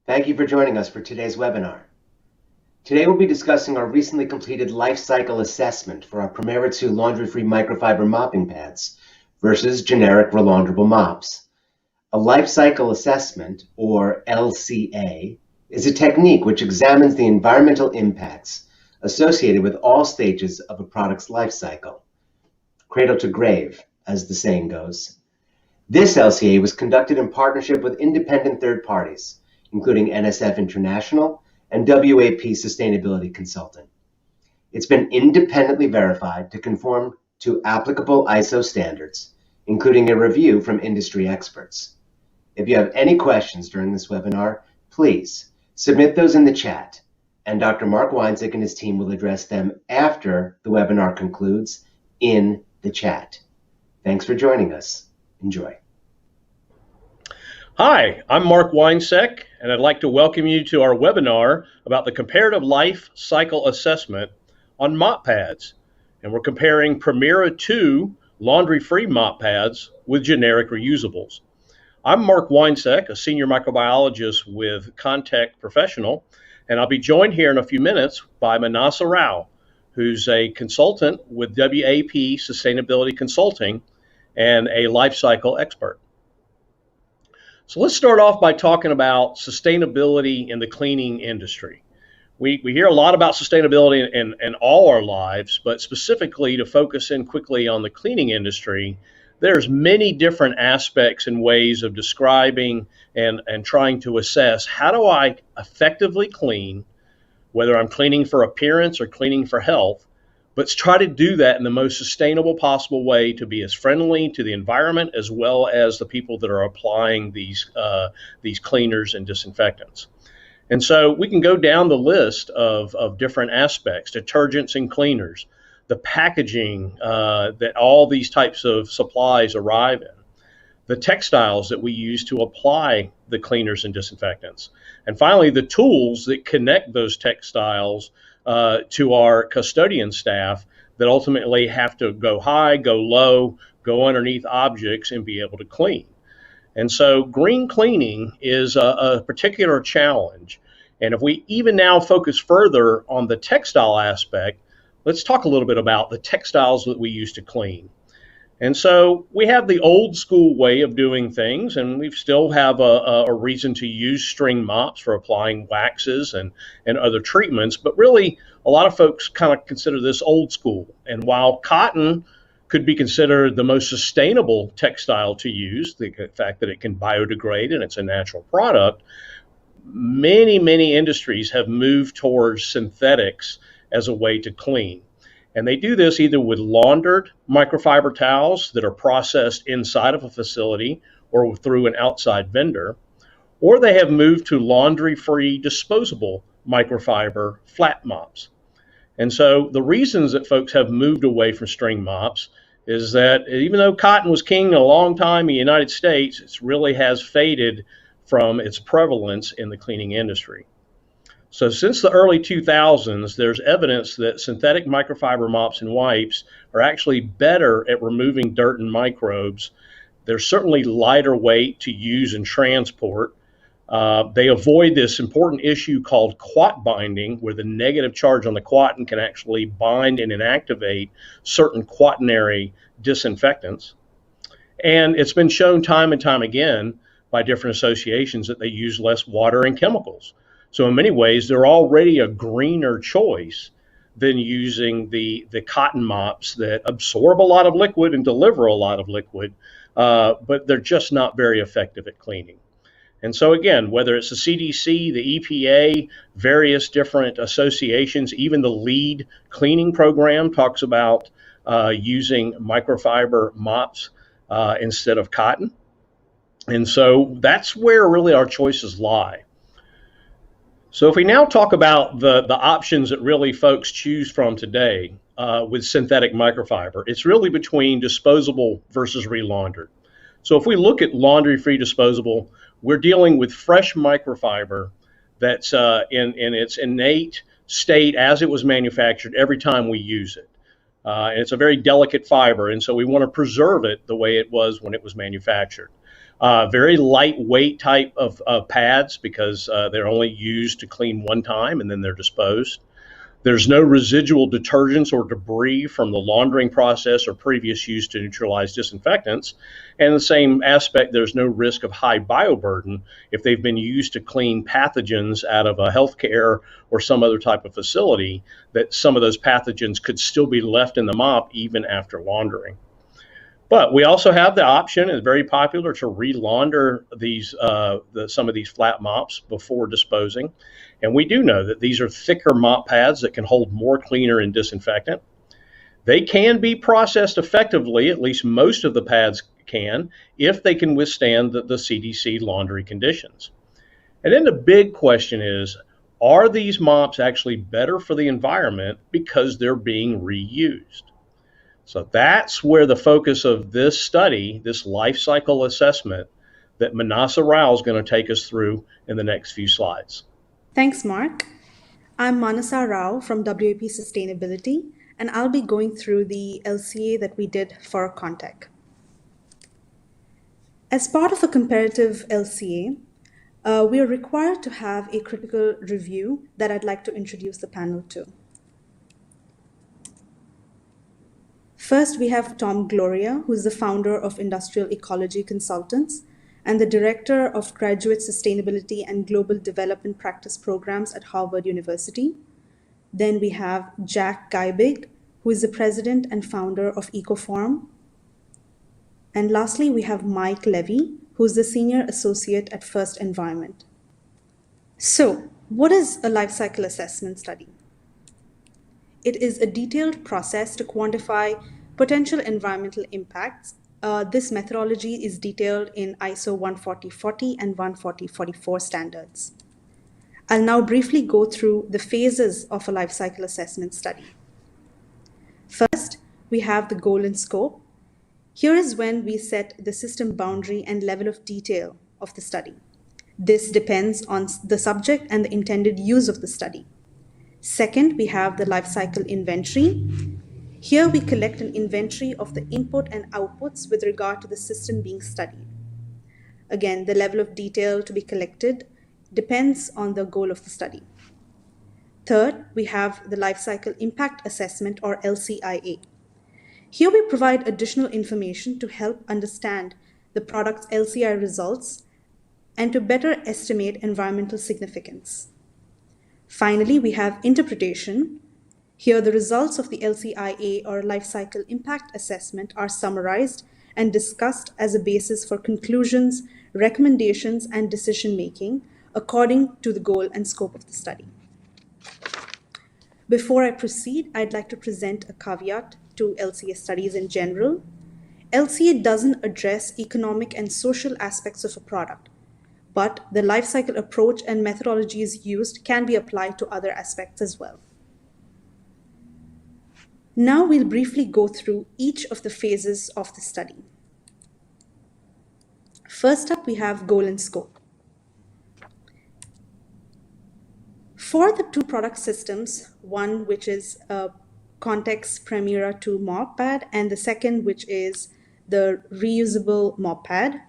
Thank you for joining us for today's webinar. Today we'll be discussing our recently completed life cycle assessment for our Primera 2 laundry-free microfiber mopping pads versus generic relaunderable mops. A life cycle assessment, or LCA, is a technique which examines the environmental impacts associated with all stages of a product's life cycle, cradle to grave, as the saying goes. This LCA was conducted in partnership with independent third parties, including NSF International and WAP Sustainability Consulting. It's been independently verified to conform to applicable ISO standards, including a review from industry experts. If you have any questions during this webinar, please submit those in the chat, and Dr. Mark Wiencek and his team will address them after the webinar concludes in the chat. Thanks for joining us. Enjoy. Hi, I'm Mark Wiencek, and I'd like to welcome you to our webinar about the comparative life cycle assessment on mop pads. And we're comparing Primera 2 laundry-free mop pads with generic reusables. I'm Mark Wiencek, a senior microbiologist with Contec Professional, and I'll be joined here in a few minutes by Manasa Rao, who's a consultant with WAP Sustainability Consulting and a life cycle expert. So let's start off by talking about sustainability in the cleaning industry. We hear a lot about sustainability in all our lives, but specifically to focus in quickly on the cleaning industry, there's many different aspects and ways of describing and trying to assess how do I effectively clean, whether I'm cleaning for appearance or cleaning for health, but try to do that in the most sustainable possible way to be as friendly to the environment as well as the people that are applying these cleaners and disinfectants. And so we can go down the list of different aspects: detergents and cleaners, the packaging that all these types of supplies arrive in, the textiles that we use to apply the cleaners and disinfectants, and finally the tools that connect those textiles to our custodian staff that ultimately have to go high, go low, go underneath objects and be able to clean. And so green cleaning is a particular challenge. And if we even now focus further on the textile aspect, let's talk a little bit about the textiles that we use to clean. And so we have the old school way of doing things, and we still have a reason to use string mops for applying waxes and other treatments. But really, a lot of folks kind of consider this old school. And while cotton could be considered the most sustainable textile to use, the fact that it can biodegrade and it's a natural product, many industries have moved towards synthetics as a way to clean. And they do this either with laundered microfiber towels that are processed inside of a facility or through an outside vendor, or they have moved to laundry-free disposable microfiber flat mops. And so the reasons that folks have moved away from string mops is that even though cotton was king a long time in the United States, it really has faded from its prevalence in the cleaning industry. So since the early 2000s, there's evidence that synthetic microfiber mops and wipes are actually better at removing dirt and microbes. They're certainly lighter weight to use and transport. They avoid this important issue called quat binding, where the negative charge on the quattin can actually bind and inactivate certain quaternary disinfectants. And it's been shown time and time again by different associations that they use less water and chemicals. So in many ways, they're already a greener choice than using the cotton mops that absorb a lot of liquid and deliver a lot of liquid, but they're just not very effective at cleaning. And so again, whether it's the CDC, the EPA, various different associations, even the LEAD cleaning program talks about using microfiber mops instead of cotton. And so that's where really our choices lie. So if we now talk about the options that really folks choose from today with synthetic microfiber, it's really between disposable versus relaundered. So if we look at laundry-free disposable, we're dealing with fresh microfiber that's in its innate state as it was manufactured every time we use it. And it's a very delicate fiber, and so we want to preserve it the way it was when it was manufactured. Very lightweight type of pads because they're only used to clean one time and then they're disposed. There's no residual detergents or debris from the laundering process or previous use to neutralize disinfectants. And in the same aspect, there's no risk of high bioburden if they've been used to clean pathogens out of a healthcare or some other type of facility, that some of those pathogens could still be left in the mop even after laundering. But we also have the option, it's very popular, to re-launder these some of these flat mops before disposing. And we do know that these are thicker mop pads that can hold more cleaner and disinfectant. They can be processed effectively, at least most of the pads can, if they can withstand the CDC laundry conditions. And then the big question is, are these mops actually better for the environment because they're being reused? So that's where the focus of this study, this life cycle assessment that Manasa Rao is going to take us through in the next few slides. Thanks, Mark. I'm Manasa Rao from WAP Sustainability, and I'll be going through the LCA that we did for Contec. As part of a comparative LCA, we are required to have a critical review that I'd like to introduce the panel to. First, we have Tom Gloria, who is the founder of Industrial Ecology Consultants and the Director of Graduate Sustainability and Global Development Practice Programs at Harvard University. Then we have Jack Geibig, who is the President and founder of EcoForum. And lastly, we have Mike Levy, who is the Senior Associate at First Environment. So, what is a life cycle assessment study? It is a detailed process to quantify potential environmental impacts. This methodology is detailed in ISO 14040 and 14044 standards. I'll now briefly go through the phases of a life cycle assessment study. First, we have the goal and scope. Here is when we set the system boundary and level of detail of the study. This depends on the subject and the intended use of the study. Second, we have the life cycle inventory. Here we collect an inventory of the input and outputs with regard to the system being studied. Again, the level of detail to be collected depends on the goal of the study. Third, we have the life cycle impact assessment, or LCIA. Here we provide additional information to help understand the product's LCI results and to better estimate environmental significance. Finally, we have interpretation. Here, the results of the LCIA, or life cycle impact assessment, are summarized and discussed as a basis for conclusions, recommendations, and decision-making according to the goal and scope of the study. Before I proceed, I'd like to present a caveat to LCA studies in general. LCA doesn't address economic and social aspects of a product, but the life cycle approach and methodologies used can be applied to other aspects as well. Now we'll briefly go through each of the phases of the study. First up, we have goal and scope. For the two product systems, one which is Contec's Primera 2 mop pad, and the second which is the reusable mop pad,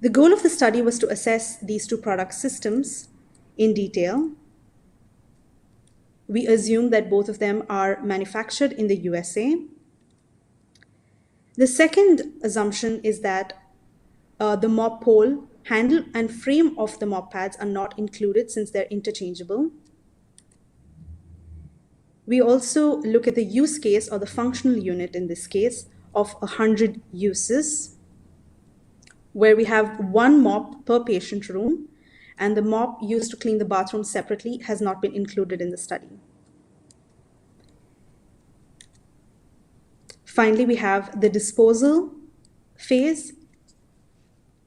the goal of the study was to assess these two product systems in detail. We assume that both of them are manufactured in the USA. The second assumption is that the mop pole, handle, and frame of the mop pads are not included since they're interchangeable. We also look at the use case, or the functional unit in this case, of 100 uses, where we have one mop per patient room, and the mop used to clean the bathroom separately has not been included in the study. Finally, we have the disposal phase,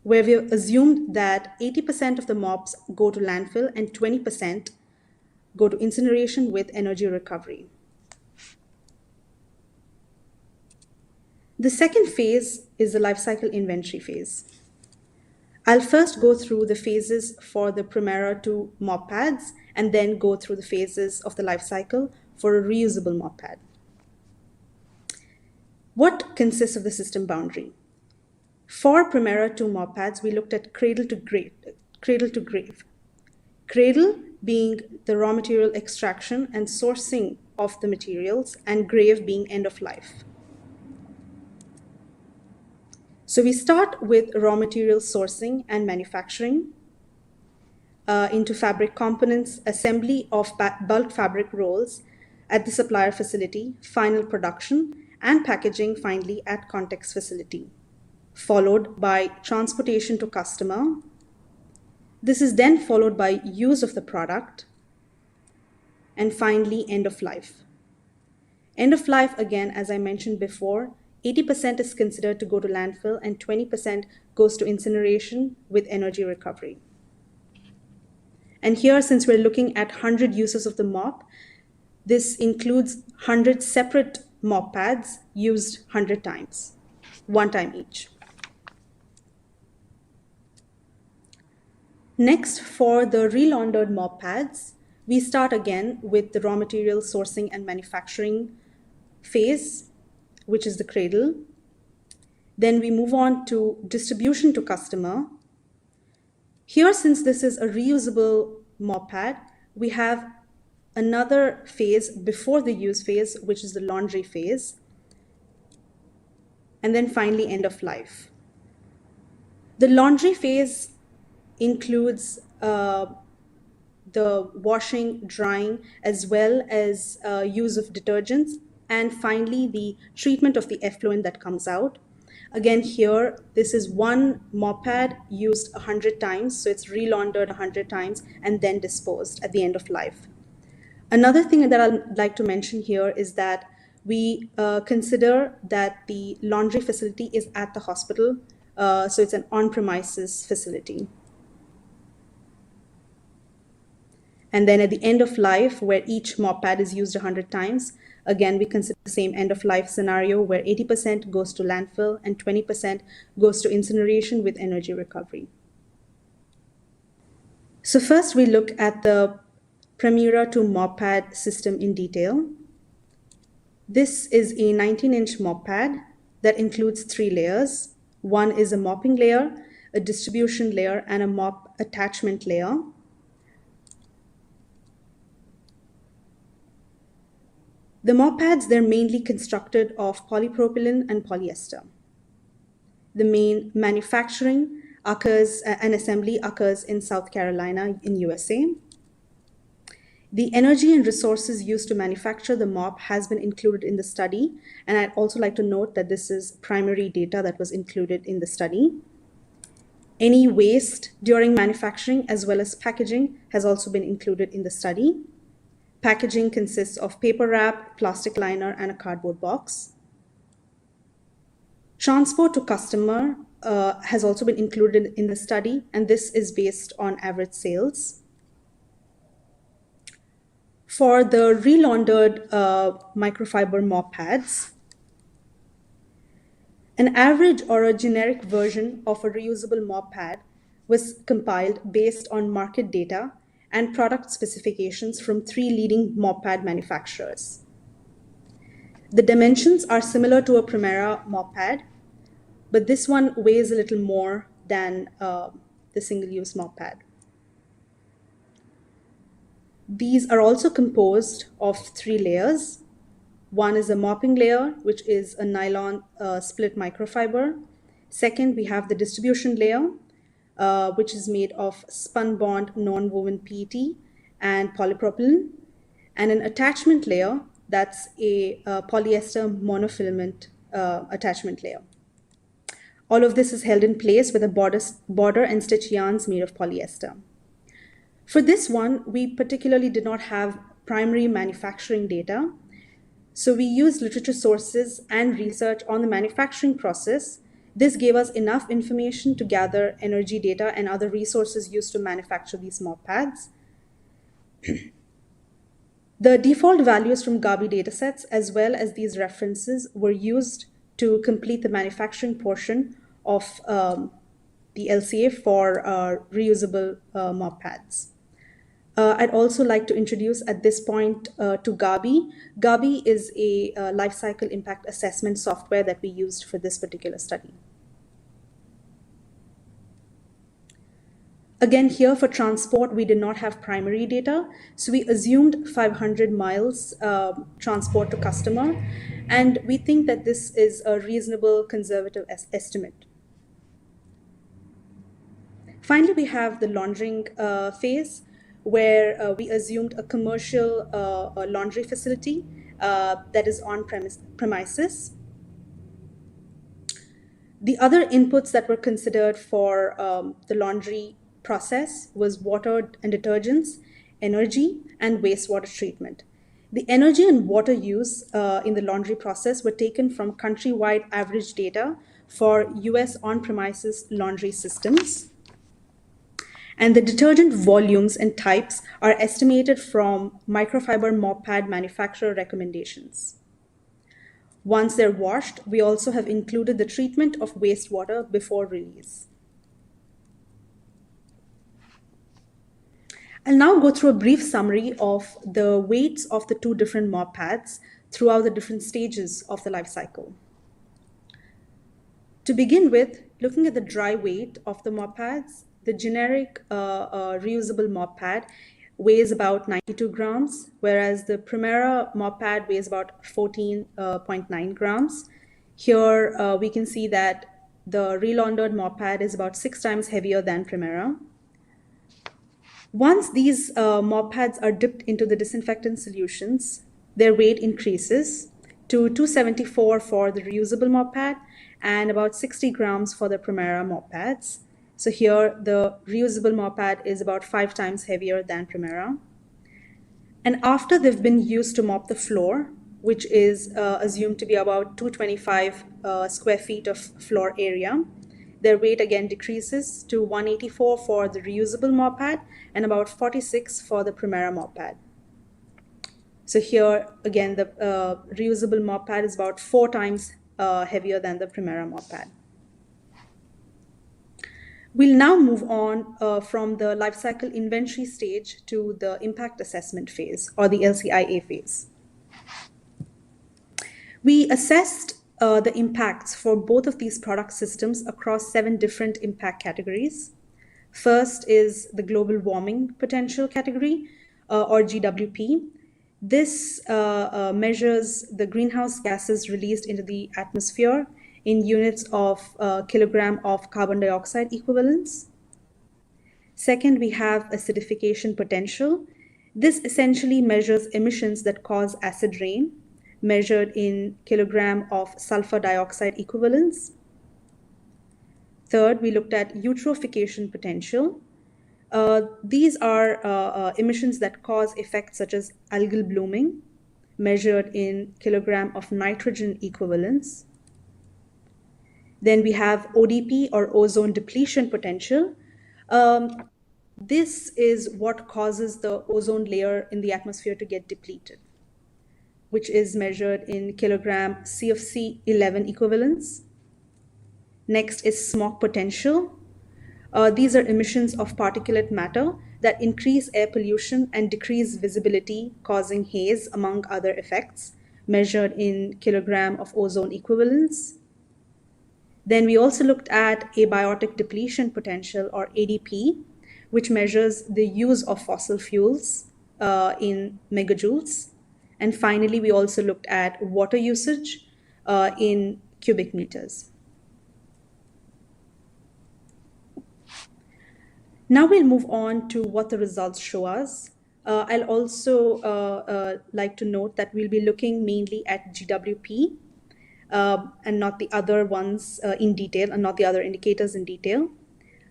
where we have assumed that 80% of the mops go to landfill and 20% go to incineration with energy recovery. The second phase is the life cycle inventory phase. I'll first go through the phases for the Primera 2 mop pads and then go through the phases of the life cycle for a reusable mop pad. What consists of the system boundary? For Primera 2 mop pads, we looked at cradle to grave. Cradle being the raw material extraction and sourcing of the materials, and grave being end of life. So we start with raw material sourcing and manufacturing into fabric components, assembly of bulk fabric rolls at the supplier facility, final production, and packaging finally at Contec's facility, followed by transportation to customer. This is then followed by use of the product, and finally end of life. End of life, again, as I mentioned before, 80% is considered to go to landfill and 20% goes to incineration with energy recovery. And here, since we're looking at 100 uses of the mop, this includes 100 separate mop pads used 100 times, one time each. Next, for the relaundered mop pads, we start again with the raw material sourcing and manufacturing phase, which is the cradle. Then we move on to distribution to customer. Here, since this is a reusable mop pad, we have another phase before the use phase, which is the laundry phase. And then finally, end of life. The laundry phase includes the washing, drying, as well as use of detergents, and finally the treatment of the effluent that comes out. Again, here, this is one mop pad used 100 times, so it's relaundered 100 times and then disposed at the end of life. Another thing that I'd like to mention here is that we consider that the laundry facility is at the hospital, so it's an on-premises facility. And then at the end of life, where each mop pad is used 100 times, again, we consider the same end of life scenario where 80% goes to landfill and 20% goes to incineration with energy recovery. So first we look at the Primera 2 mop pad system in detail. This is a 19-inch mop pad that includes 3 layers. One is a mopping layer, a distribution layer, and a mop attachment layer. The mop pads, they're mainly constructed of polypropylene and polyester. The main manufacturing occurs, and assembly occurs in South Carolina in USA. The energy and resources used to manufacture the mop has been included in the study, and I'd also like to note that this is primary data that was included in the study. Any waste during manufacturing as well as packaging has also been included in the study. Packaging consists of paper wrap, plastic liner, and a cardboard box. Transport to customer has also been included in the study, and this is based on average sales. For the relaundered microfiber mop pads, an average or a generic version of a reusable mop pad was compiled based on market data and product specifications from 3 leading mop pad manufacturers. The dimensions are similar to a Primera mop pad, but this one weighs a little more than the single-use mop pad. These are also composed of 3 layers. One is a mopping layer, which is a nylon split microfiber. Second, we have the distribution layer, which is made of spun bond non-woven PET and polypropylene, and an attachment layer that's a polyester monofilament attachment layer. All of this is held in place with a border and stitch yarns made of polyester. For this one, we particularly did not have primary manufacturing data, so we used literature sources and research on the manufacturing process. This gave us enough information to gather energy data and other resources used to manufacture these mop pads. The default values from Gabi datasets, as well as these references, were used to complete the manufacturing portion of the LCA for reusable mop pads. I'd also like to introduce at this point to Gabi. Gabi is a life cycle impact assessment software that we used for this particular study. Again, here for transport, we did not have primary data. So we assumed 500 miles transport to customer. And we think that this is a reasonable conservative estimate. Finally, we have the laundering phase, where we assumed a commercial laundry facility that is on premises. The other inputs that were considered for the laundry process was water and detergents, energy, and wastewater treatment. The energy and water use in the laundry process were taken from countrywide average data for US on-premises laundry systems. And the detergent volumes and types are estimated from microfiber mop pad manufacturer recommendations. Once they're washed, we also have included the treatment of wastewater before release. I'll now go through a brief summary of the weights of the two different mop pads throughout the different stages of the life cycle. To begin with, looking at the dry weight of the mop pads, the generic reusable mop pad weighs about 92 grams, whereas the Primera mop pad weighs about 14.9 grams. Here we can see that the relaundered mop pad is about 6 times heavier than Primera. Once these mop pads are dipped into the disinfectant solutions, their weight increases to 274 for the reusable mop pad and about 60 grams for the Primera mop pads. So here the reusable mop pad is about 5 times heavier than Primera. And after they've been used to mop the floor, which is assumed to be about 225 square feet of floor area, their weight again decreases to 184 for the reusable mop pad and about 46 for the Primera mop pad. So here again, the reusable mop pad is about 4 times heavier than the Primera mop pad. We'll now move on from the life cycle inventory stage to the impact assessment phase, or the LCIA phase. We assessed the impacts for both of these product systems across 7 different impact categories. First is the global warming potential category, or GWP. This measures the greenhouse gases released into the atmosphere in units of kilogram of carbon dioxide equivalents. Second, we have acidification potential. This essentially measures emissions that cause acid rain, measured in kilogram of sulfur dioxide equivalents. Third, we looked at eutrophication potential. These are emissions that cause effects such as algal blooming, measured in kilogram of nitrogen equivalents. Then we have ODP, or ozone depletion potential. This is what causes the ozone layer in the atmosphere to get depleted, which is measured in kilogram CFC 11 equivalents. Next is smog potential. These are emissions of particulate matter that increase air pollution and decrease visibility, causing haze, among other effects, measured in kilogram of ozone equivalents. Then we also looked at abiotic depletion potential, or ADP, which measures the use of fossil fuels in megajoules. And finally, we also looked at water usage in cubic meters. Now we'll move on to what the results show us. I'll also like to note that we'll be looking mainly at GWP and not the other ones in detail, and not the other indicators in detail.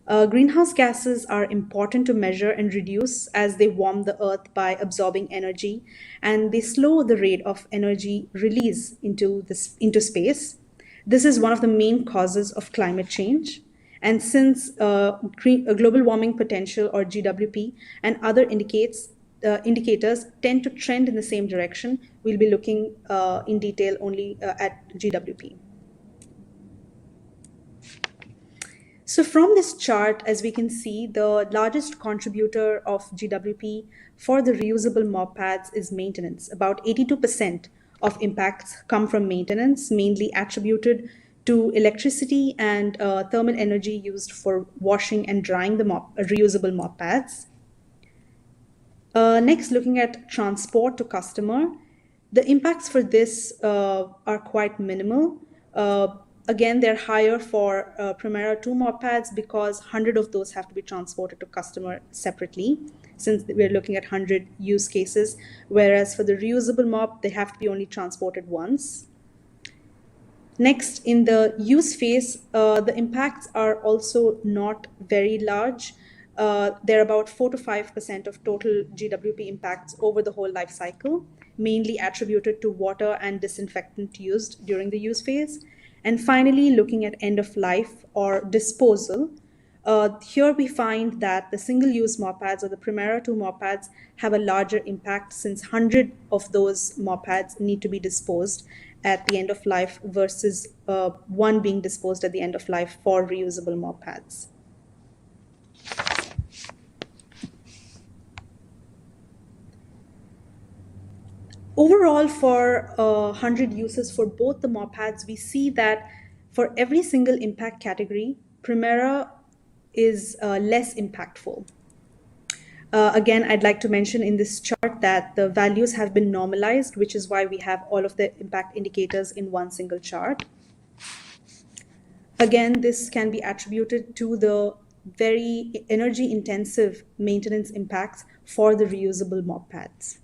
Greenhouse gases are important to measure and reduce as they warm the earth by absorbing energy, and they slow the rate of energy release into space. This is one of the main causes of climate change. And since global warming potential, or GWP, and other indicators tend to trend in the same direction, we'll be looking in detail only at GWP. So from this chart, as we can see, the largest contributor of GWP for the reusable mop pads is maintenance. About 82% of impacts come from maintenance, mainly attributed to electricity and thermal energy used for washing and drying the reusable mop pads. Next, looking at transport to customer, the impacts for this are quite minimal. Again, they're higher for Primera 2 mop pads because 100 of those have to be transported to customer separately, since we're looking at 100 use cases, whereas for the reusable mop, they have to be only transported once. Next, in the use phase, the impacts are also not very large. They're about 4 to 5% of total GWP impacts over the whole life cycle, mainly attributed to water and disinfectant used during the use phase. And finally, looking at end of life or disposal, here we find that the single-use mop pads or the Primera 2 mop pads have a larger impact, since 100 of those mop pads need to be disposed at the end of life versus one being disposed at the end of life for reusable mop pads. Overall, for 100 uses for both the mop pads, we see that for every single impact category, Primera is less impactful. Again, I'd like to mention in this chart that the values have been normalized, which is why we have all of the impact indicators in one single chart. Again, this can be attributed to the very energy intensive maintenance impacts for the reusable mop pads.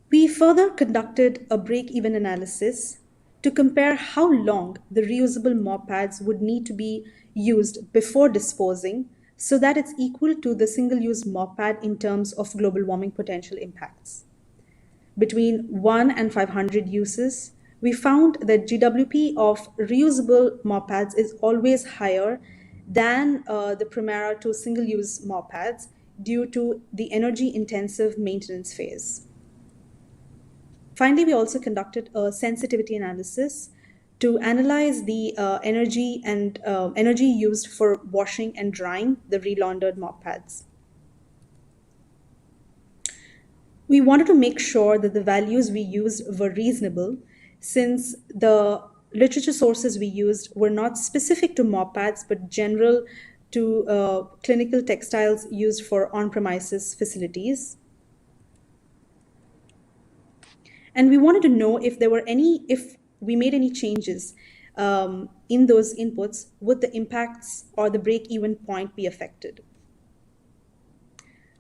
We further conducted a break-even analysis to compare how long the reusable mop pads would need to be used before disposing so that it's equal to the single-use mop pad in terms of global warming potential impacts. Between 1 and 500 uses, we found that GWP of reusable mop pads is always higher than the Primera 2 single-use mop pads due to the energy-intensive maintenance phase. Finally, we also conducted a sensitivity analysis to analyze the energy used for washing and drying the relaundered mop pads. We wanted to make sure that the values we used were reasonable, since the literature sources we used were not specific to mop pads, but general to clinical textiles used for on-premises facilities. And we wanted to know if we made any changes in those inputs, would the impacts or the break-even point be affected?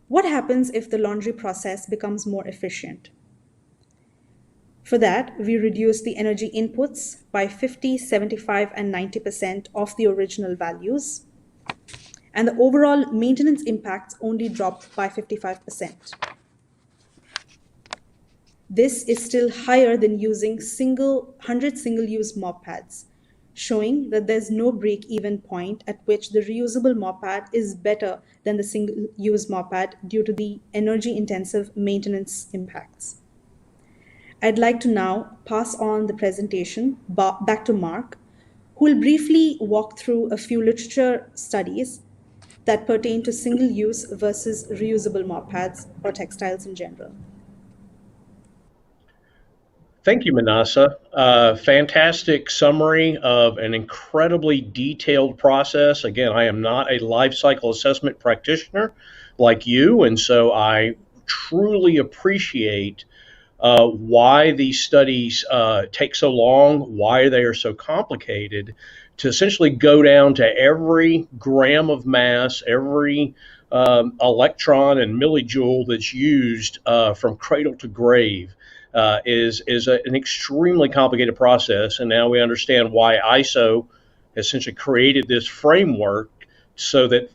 What happens if the laundry process becomes more efficient? For that, we reduced the energy inputs by 50, 75, and 90% of the original values. And the overall maintenance impacts only dropped by 55%. This is still higher than using 100 single-use mop pads, showing that there's no break-even point at which the reusable mop pad is better than the single-use mop pad due to the energy-intensive maintenance impacts. I'd like to now pass on the presentation back to Mark, who will briefly walk through a few literature studies that pertain to single-use versus reusable mop pads or textiles in general. Thank you, Manasa. Fantastic summary of an incredibly detailed process. Again, I am not a life cycle assessment practitioner like you, and so I truly appreciate why these studies take so long, why they are so complicated, to essentially go down to every gram of mass, every electron and millijoule that's used from cradle to grave. Is an extremely complicated process, and now we understand why ISO essentially created this framework so that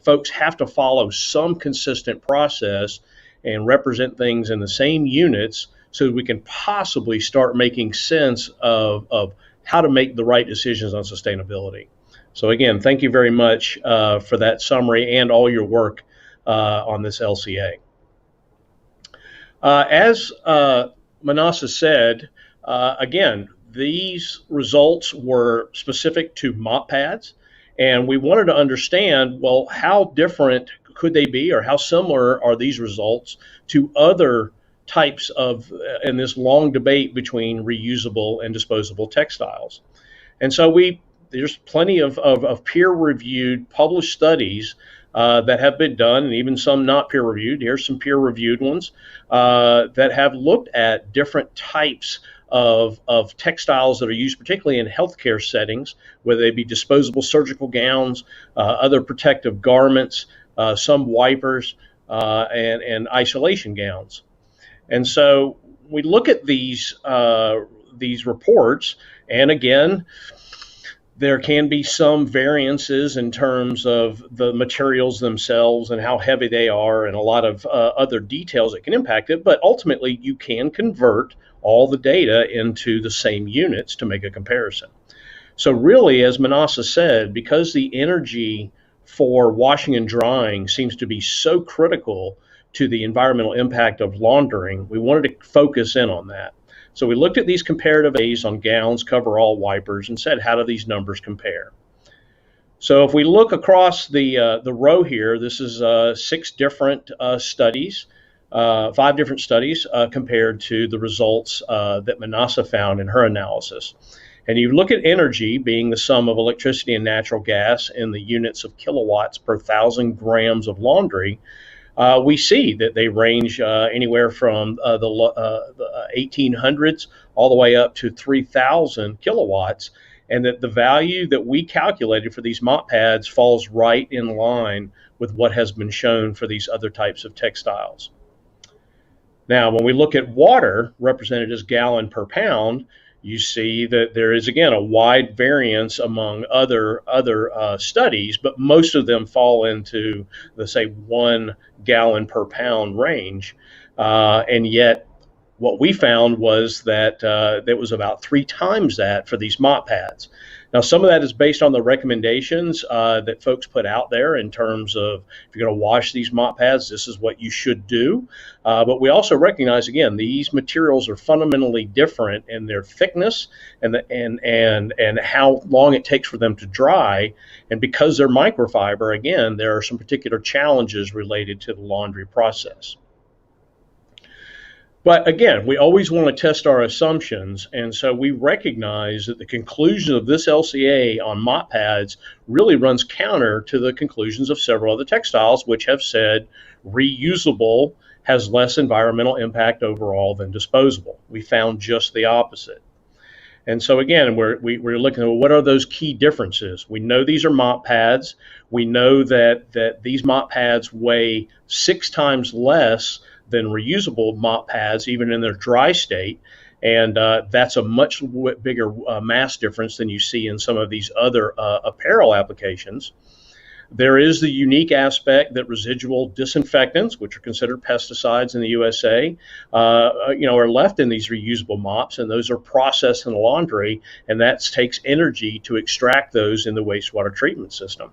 folks have to follow some consistent process and represent things in the same units so that we can possibly start making sense of how to make the right decisions on sustainability. So again, thank you very much for that summary and all your work on this LCA. As Manasa said, again, these results were specific to mop pads, and we wanted to understand, well, how different could they be, or how similar are these results to other types of, in this long debate between reusable and disposable textiles. And so there's plenty of peer-reviewed published studies that have been done, and even some not peer-reviewed. Here's some peer-reviewed ones that have looked at different types of textiles that are used, particularly in healthcare settings, whether they be disposable surgical gowns, other protective garments, some wipers, and isolation gowns. And so we look at these reports, and again, there can be some variances in terms of the materials themselves and how heavy they are, and a lot of other details that can impact it. But ultimately, you can convert all the data into the same units to make a comparison. So really, as Manasa said, because the energy for washing and drying seems to be so critical to the environmental impact of laundering, we wanted to focus in on that. So we looked at these comparative A's on gowns, coverall, wipers, and said, how do these numbers compare? So if we look across the row here, this is 6 different studies, 5 different studies compared to the results that Manasa found in her analysis. And you look at energy being the sum of electricity and natural gas in the units of kilowatts per 1,000 grams of laundry. We see that they range anywhere from the 1800s all the way up to 3,000 kilowatts, and that the value that we calculated for these mop pads falls right in line with what has been shown for these other types of textiles. Now, when we look at water represented as gallon per pound, you see that there is, again, a wide variance among other studies, but most of them fall into the, say, 1 gallon per pound range. And yet, what we found was that there was about 3 times that for these mop pads. Now, some of that is based on the recommendations that folks put out there in terms of, if you're going to wash these mop pads, this is what you should do. But we also recognize, again, these materials are fundamentally different in their thickness and how long it takes for them to dry. And because they're microfiber, again, there are some particular challenges related to the laundry process. But again, we always want to test our assumptions, and so we recognize that the conclusion of this LCA on mop pads really runs counter to the conclusions of several other textiles, which have said reusable has less environmental impact overall than disposable. We found just the opposite. And so again, we're looking at what are those key differences. We know these are mop pads. We know that these mop pads weigh 6 times less than reusable mop pads, even in their dry state. And that's a much bigger mass difference than you see in some of these other apparel applications. There is the unique aspect that residual disinfectants, which are considered pesticides in the USA, are left in these reusable mops, and those are processed in the laundry, and that takes energy to extract those in the wastewater treatment system.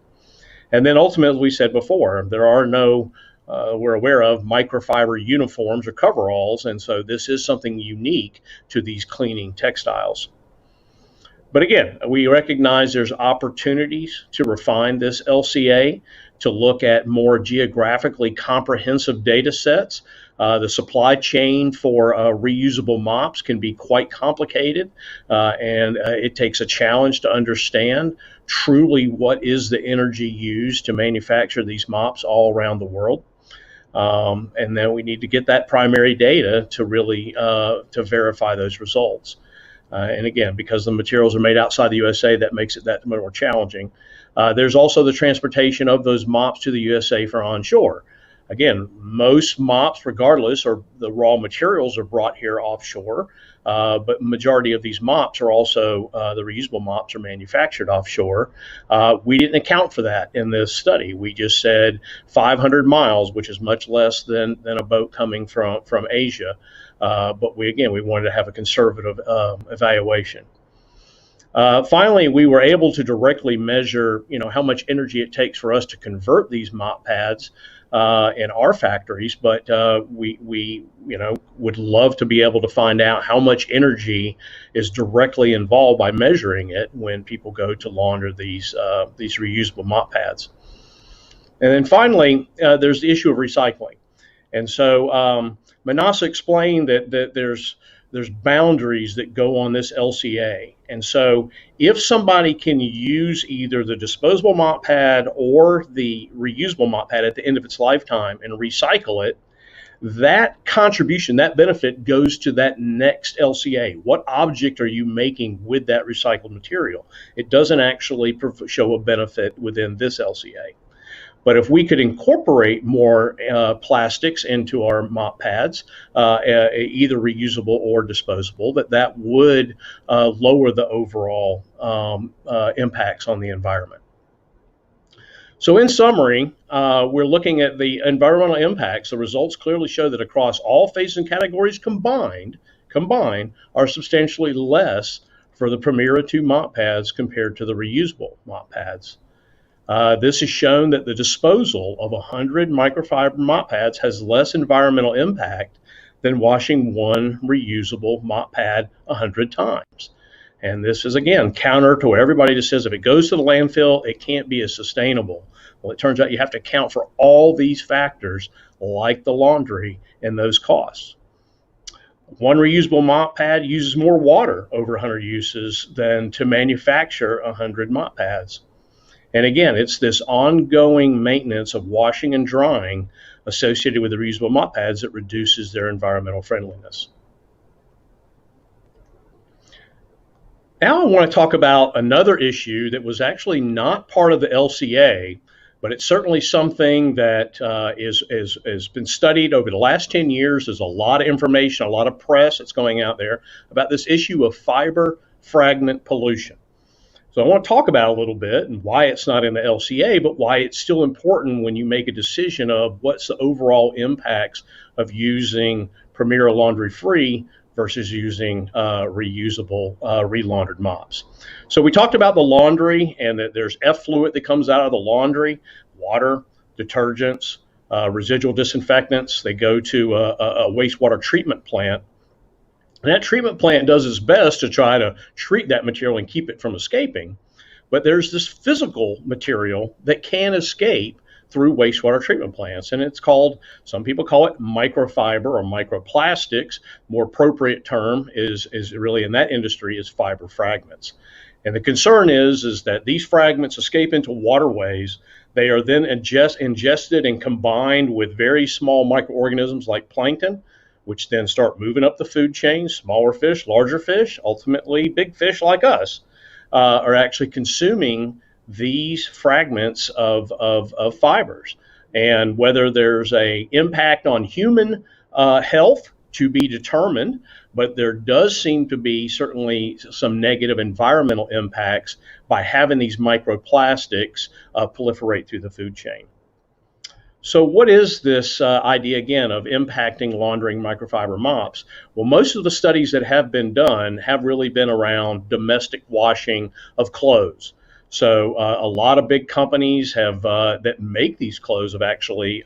And then ultimately, as we said before, there are no we're aware of microfiber uniforms or coveralls, and so this is something unique to these cleaning textiles. But again, we recognize there's opportunities to refine this LCA, to look at more geographically comprehensive data sets. The supply chain for reusable mops can be quite complicated, and it takes a challenge to understand truly what is the energy used to manufacture these mops all around the world. And then we need to get that primary data to really to verify those results. And again, because the materials are made outside the USA, that makes it that more challenging. There's also the transportation of those mops to the USA for onshore. Again, most mops, regardless, or the raw materials are brought here offshore, but majority of these mops are also, the reusable mops are manufactured offshore. We didn't account for that in this study. We just said 500 miles, which is much less than a boat coming from Asia. But we wanted to have a conservative evaluation. Finally, we were able to directly measure, how much energy it takes for us to convert these mop pads in our factories, but we would love to be able to find out how much energy is directly involved by measuring it when people go to launder these reusable mop pads. And then finally, there's the issue of recycling. And so Manasa explained that there's boundaries that go on this LCA. And so if somebody can use either the disposable mop pad or the reusable mop pad at the end of its lifetime and recycle it, that contribution, that benefit goes to that next LCA. What object are you making with that recycled material? It doesn't actually show a benefit within this LCA. But if we could incorporate more plastics into our mop pads, either reusable or disposable, that would lower the overall impacts on the environment. So in summary, we're looking at the environmental impacts. The results clearly show that across all phases and categories combined are substantially less for the Primera 2 mop pads compared to the reusable mop pads. This has shown that the disposal of 100 microfiber mop pads has less environmental impact than washing one reusable mop pad 100 times. And this is, again, counter to what everybody just says, if it goes to the landfill, it can't be as sustainable. Well, it turns out you have to account for all these factors, like the laundry and those costs. One reusable mop pad uses more water over 100 uses than to manufacture 100 mop pads. And again, it's this ongoing maintenance of washing and drying associated with the reusable mop pads that reduces their environmental friendliness. Now I want to talk about another issue that was actually not part of the LCA, but it's certainly something that has been studied over the last 10 years. There's a lot of information, a lot of press that's going out there about this issue of fiber fragment pollution. So I want to talk about it a little bit and why it's not in the LCA, but why it's still important when you make a decision of what's the overall impacts of using Primera Laundry Free versus using reusable relaundered mops. So we talked about the laundry and that there's effluent that comes out of the laundry, water, detergents, residual disinfectants. They go to a wastewater treatment plant. And that treatment plant does its best to try to treat that material and keep it from escaping. But there's this physical material that can escape through wastewater treatment plants. And it's called, some people call it microfiber or microplastics. More appropriate term is really in that industry is fiber fragments. And the concern is that these fragments escape into waterways. They are then ingested and combined with very small microorganisms like plankton, which then start moving up the food chain. Smaller fish, larger fish, ultimately big fish like us, are actually consuming these fragments of fibers. And whether there's an impact on human health to be determined, but there does seem to be certainly some negative environmental impacts by having these microplastics proliferate through the food chain. So what is this idea, again, of impacting laundering microfiber mops? Well, most of the studies that have been done have really been around domestic washing of clothes. So a lot of big companies have that make these clothes have actually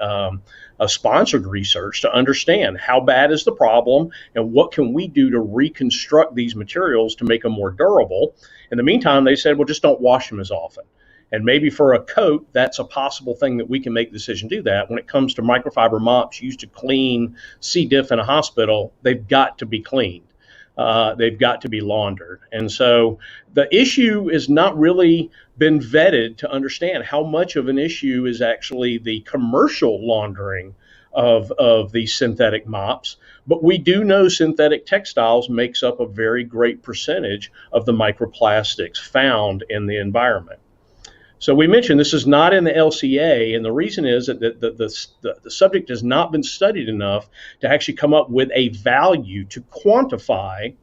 sponsored research to understand how bad is the problem and what can we do to reconstruct these materials to make them more durable. In the meantime, they said, well, just don't wash them as often. And maybe for a coat, that's a possible thing that we can make the decision to do that. When it comes to microfiber mops used to clean C. diff in a hospital, they've got to be cleaned. They've got to be laundered. And so the issue has not really been vetted to understand how much of an issue is actually the commercial laundering of these synthetic mops. But we do know synthetic textiles makes up a very great percentage of the microplastics found in the environment. So we mentioned this is not in the LCA, and the reason is that the subject has not been studied enough to actually come up with a value to quantify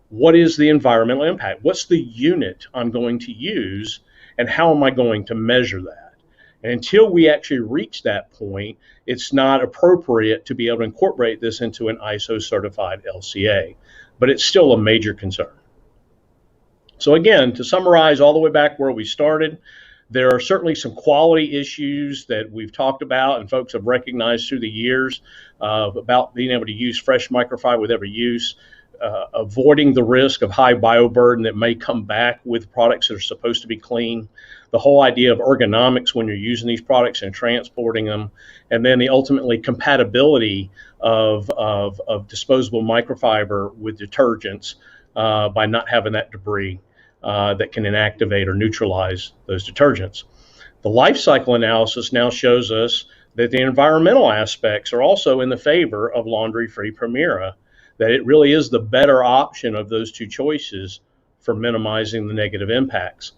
what is the environmental impact. What's the unit I'm going to use, and how am I going to measure that? And until we actually reach that point, it's not appropriate to be able to incorporate this into an ISO certified LCA, but it's still a major concern. So again, to summarize all the way back where we started, There are certainly some quality issues that we've talked about and folks have recognized through the years about being able to use fresh microfiber with every use, avoiding the risk of high bioburden that may come back with products that are supposed to be clean, the whole idea of ergonomics when you're using these products and transporting them, and then the ultimately compatibility of disposable microfiber with detergents by not having that debris that can inactivate or neutralize those detergents. The life cycle analysis now shows us that the environmental aspects are also in the favor of laundry-free Primera, that it really is the better option of those two choices for minimizing the negative impacts.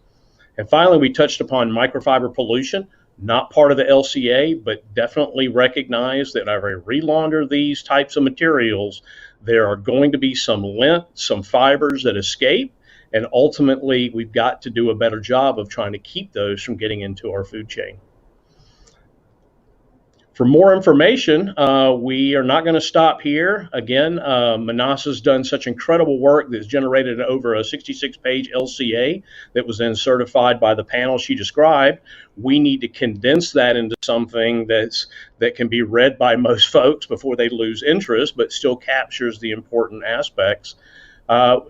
And finally, we touched upon microfiber pollution, not part of the LCA, but definitely recognize that as I relaunder these types of materials, there are going to be some lint, some fibers that escape, and ultimately we've got to do a better job of trying to keep those from getting into our food chain. For more information, we are not going to stop here. Again, Manasa's done such incredible work that's generated over a 66-page LCA that was then certified by the panel she described. We need to condense that into something that can be read by most folks before they lose interest, but still captures the important aspects.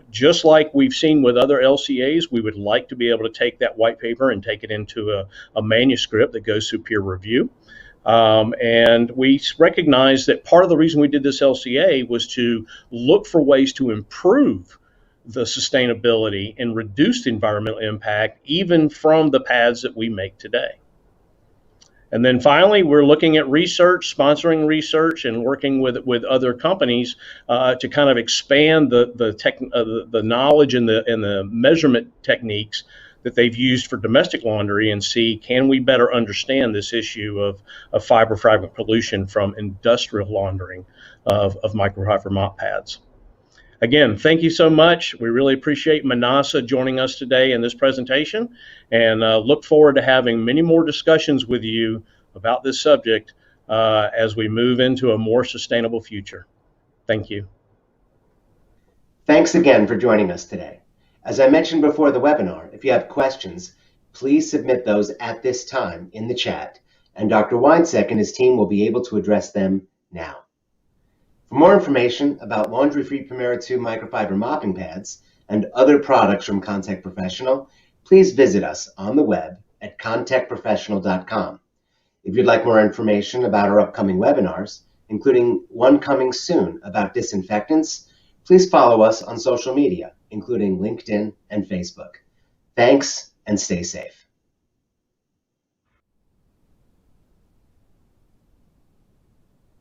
Just like we've seen with other LCAs, we would like to be able to take that white paper and take it into a manuscript that goes through peer review. And we recognize that part of the reason we did this LCA was to look for ways to improve the sustainability and reduce the environmental impact, even from the pads that we make today. And then finally, we're looking at research, sponsoring research, and working with other companies to kind of expand the knowledge and the measurement techniques that they've used for domestic laundry and see, can we better understand this issue of fiber fragment pollution from industrial laundering of microfiber mop pads. Again, thank you so much. We really appreciate Manasa joining us today in this presentation, and look forward to having many more discussions with you about this subject as we move into a more sustainable future. Thank you. Thanks again for joining us today. As I mentioned before the webinar, if you have questions, please submit those at this time in the chat, and Dr. Wiencek and his team will be able to address them now. For more information about laundry-free Primera 2 microfiber mopping pads and other products from Contec Professional, please visit us on the web at contecprofessional.com. If you'd like more information about our upcoming webinars, including one coming soon about disinfectants, please follow us on social media, including LinkedIn and Facebook. Thanks, and stay safe.